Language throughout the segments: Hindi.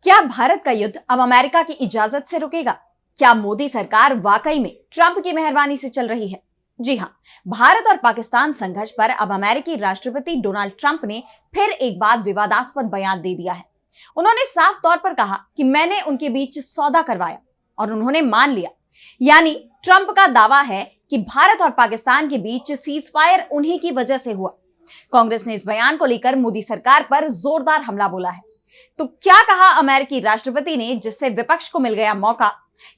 क्या भारत का युद्ध अब अमेरिका की इजाजत से रुकेगा? क्या मोदी सरकार वाकई में ट्रंप की मेहरबानी से चल रही है? जी हां, भारत और पाकिस्तान संघर्ष पर अब अमेरिकी राष्ट्रपति डोनाल्ड ट्रंप ने फिर एक बार विवादास्पद बयान दे दिया है। उन्होंने साफ तौर पर कहा कि मैंने उनके बीच सौदा करवाया और उन्होंने मान लिया। यानी ट्रंप का दावा है कि भारत और पाकिस्तान के बीच सीज फायर उन्हीं की वजह से हुआ। कांग्रेस ने इस बयान को लेकर मोदी सरकार पर जोरदार हमला बोला है। तो क्या कहा अमेरिकी राष्ट्रपति ने जिससे विपक्ष को मिल गया मौका?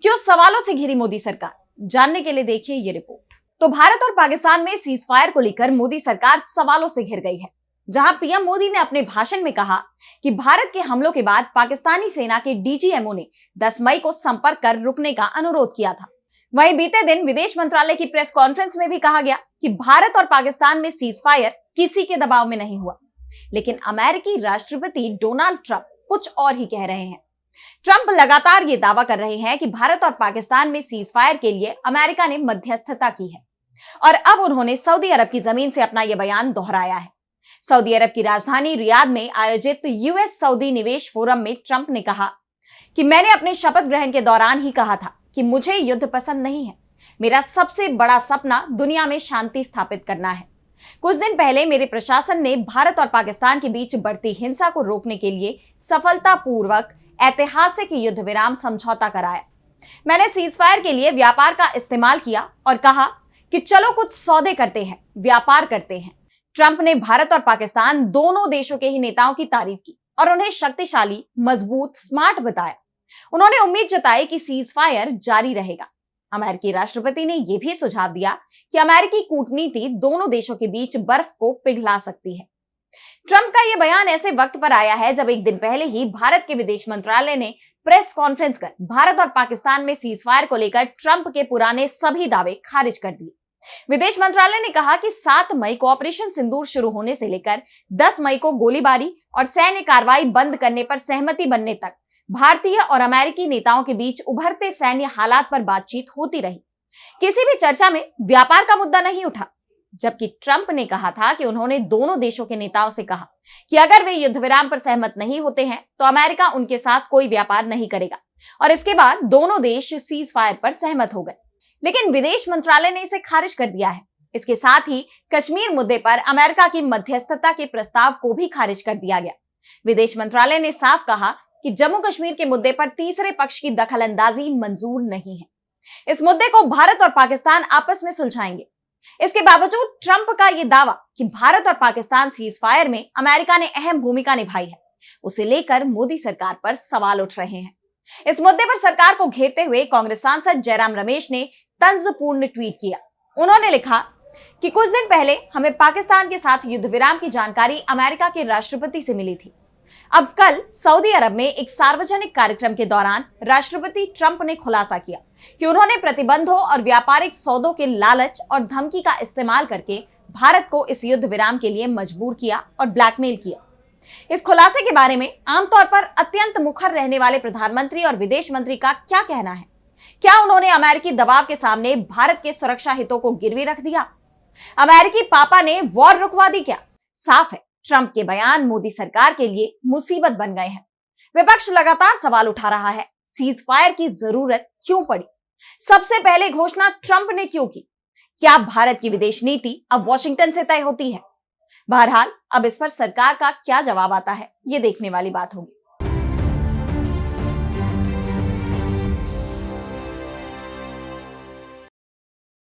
क्यों सवालों से घिरी मोदी सरकार? जानने के लिए देखिए ये रिपोर्ट। तो भारत और पाकिस्तान में सीज फायर को लेकर मोदी सरकार सवालों से घिर गई है। जहां पीएम मोदी ने अपने भाषण में कहा कि भारत के हमलों के बाद पाकिस्तानी सेना के डीजीएमओ ने 10 मई को संपर्क कर रुकने का अनुरोध किया था। वहीं बीते दिन विदेश मंत्रालय की प्रेस कॉन्फ्रेंस में भी कहा गया कि भारत और पाकिस्तान में सीज फायर किसी के दबाव में नहीं हुआ। लेकिन अमेरिकी राष्ट्रपति डोनाल्ड ट्रंप कुछ और ही कह रहे हैं। ट्रंप लगातार ये दावा कर रहे हैं कि भारत और पाकिस्तान में सीज फायर के लिए अमेरिका ने मध्यस्थता की है और अब उन्होंने सऊदी अरब की जमीन से अपना यह बयान दोहराया है। सऊदी अरब की राजधानी रियाद में आयोजित यूएस सऊदी निवेश फोरम में ट्रंप ने कहा कि मैंने अपने शपथ ग्रहण के दौरान ही कहा था कि मुझे युद्ध पसंद नहीं है। मेरा सबसे बड़ा सपना दुनिया में शांति स्थापित करना है। कुछ दिन पहले मेरे प्रशासन ने भारत और पाकिस्तान के बीच बढ़ती हिंसा को रोकने के लिए सफलतापूर्वक ऐतिहासिक युद्ध विराम समझौता कराया। मैंने सीज फायर के लिए व्यापार का इस्तेमाल किया और कहा कि चलो कुछ सौदे करते हैं, व्यापार करते हैं। ट्रंप ने भारत और पाकिस्तान दोनों देशों के ही नेताओं की तारीफ की और उन्हें शक्तिशाली, मजबूत, स्मार्ट बताया। उन्होंने उम्मीद जताई कि सीज फायर जारी रहेगा। अमेरिकी राष्ट्रपति ने यह भी सुझाव दिया कि अमेरिकी कूटनीति दोनों देशों के बीच बर्फ को पिघला सकती है। ट्रंप का यह बयान ऐसे वक्त पर आया है जब एक दिन पहले ही भारत के विदेश मंत्रालय ने प्रेस कॉन्फ्रेंस कर भारत और पाकिस्तान में सीज फायर को लेकर ट्रंप के पुराने सभी दावे खारिज कर दिए। विदेश मंत्रालय ने कहा कि 7 मई को ऑपरेशन सिंदूर शुरू होने से लेकर 10 मई को गोलीबारी और सैन्य कार्रवाई बंद करने पर सहमति बनने तक भारतीय और अमेरिकी नेताओं के बीच उभरते सैन्य हालात पर बातचीत होती रही। किसी भी चर्चा में व्यापार का मुद्दा नहीं उठा, जबकि ट्रंप ने कहा था कि उन्होंने दोनों देशों के नेताओं से कहा कि अगर वे युद्ध विराम पर सहमत नहीं होते हैं तो अमेरिका उनके साथ कोई व्यापार नहीं करेगा। और इसके बाद दोनों देश सीज फायर पर सहमत हो गए, लेकिन विदेश मंत्रालय ने इसे खारिज कर दिया है। इसके साथ ही कश्मीर मुद्दे पर अमेरिका की मध्यस्थता के प्रस्ताव को भी खारिज कर दिया गया। विदेश मंत्रालय ने साफ कहा कि जम्मू कश्मीर के मुद्दे पर तीसरे पक्ष की दखलंदाजी मंजूर नहीं है। इस मुद्दे को भारत और पाकिस्तान आपस में सुलझाएंगे। इसके बावजूद ट्रंप का यह दावा कि भारत और पाकिस्तान सीज फायर में अमेरिका ने अहम भूमिका निभाई है, उसे लेकर मोदी सरकार पर सवाल उठ रहे हैं। इस मुद्दे पर सरकार को घेरते हुए कांग्रेस सांसद जयराम रमेश ने तंजपूर्ण ट्वीट किया। उन्होंने लिखा कि कुछ दिन पहले हमें पाकिस्तान के साथ युद्ध विराम की जानकारी अमेरिका के राष्ट्रपति से मिली थी। अब कल सऊदी अरब में एक सार्वजनिक कार्यक्रम के दौरान राष्ट्रपति ट्रंप ने खुलासा किया कि उन्होंने प्रतिबंधों और व्यापारिक सौदों के लालच और धमकी का इस्तेमाल करके भारत को इस युद्ध विराम के लिए मजबूर किया और ब्लैकमेल किया। इस खुलासे के बारे में आमतौर पर अत्यंत मुखर रहने वाले प्रधानमंत्री और विदेश मंत्री का क्या कहना है? क्या उन्होंने अमेरिकी दबाव के सामने भारत के सुरक्षा हितों को गिरवी रख दिया? अमेरिकी पापा ने वॉर रुकवा दी क्या? साफ है, ट्रंप के बयान मोदी सरकार के लिए मुसीबत बन गए हैं। विपक्ष लगातार सवाल उठा रहा है, सीज फायर की जरूरत क्यों पड़ी? सबसे पहले घोषणा ट्रंप ने क्यों की? क्या भारत की विदेश नीति अब वॉशिंगटन से तय होती है? बहरहाल अब इस पर सरकार का क्या जवाब आता है, ये देखने वाली बात होगी।